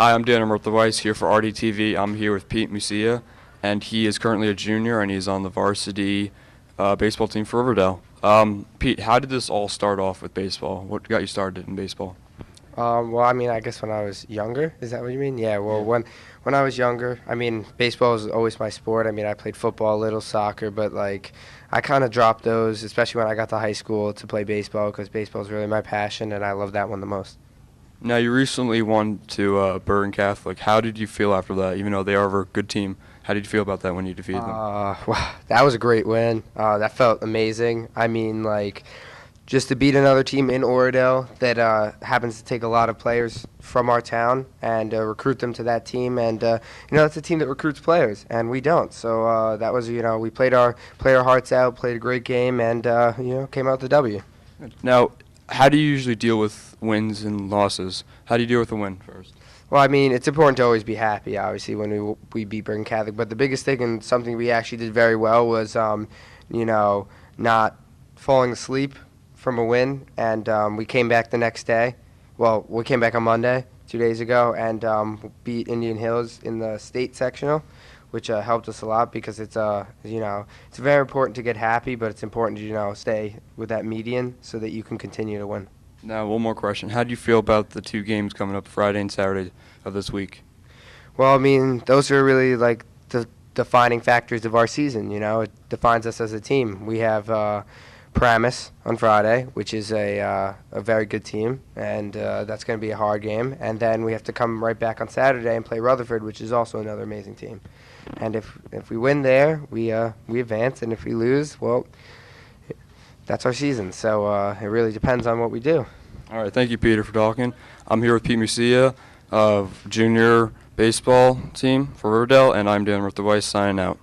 Hi, I'm Dan Weiss here for RDTV. I'm here with Pete Musia, and he is currently a junior, and he's on the varsity baseball team for Riverdale. Pete, how did this all start off with baseball? What got you started in baseball? Well, I mean, I guess when I was younger, is that what you mean? Yeah. Well, when I was younger, I mean, baseball was always my sport. I mean, I played football, a little soccer, but like, I kind of dropped those, especially when I got to high school to play baseball because baseball is really my passion, and I love that one the most. Now, you recently won to Bergen Catholic. How did you feel after that? Even though they are a good team, how did you feel about that when you defeated them? Wow, that was a great win. That felt amazing. I mean, like, just to beat another team in Oradell that happens to take a lot of players from our town and recruit them to that team. And, it's a team that recruits players, and we don't. So that was, we played our hearts out, played a great game, and, came out the W. Now, how do you usually deal with wins and losses? How do you deal with a win first? Well, I mean, it's important to always be happy, obviously, when we beat Bergen Catholic. But the biggest thing and something we actually did very well was, not falling asleep from a win. And we came back the next day. Well, we came back on Monday, 2 days ago, and beat Indian Hills in the state sectional, which helped us a lot because it's very important to get happy, but it's important to, stay with that median so that you can continue to win. Now, one more question. How do you feel about the two games coming up Friday and Saturday of this week? Well, I mean, those are really like the defining factors of our season. It defines us as a team. We have Paramus on Friday, which is a very good team, and that's going to be a hard game. And then we have to come right back on Saturday and play Rutherford, which is also another amazing team. And if we win there, we advance, and if we lose, well, that's our season. So it really depends on what we do. All right, thank you, Peter, for talking. I'm here with Pete Musia of junior baseball team for Riverdale, and I'm Dan Weiss signing out.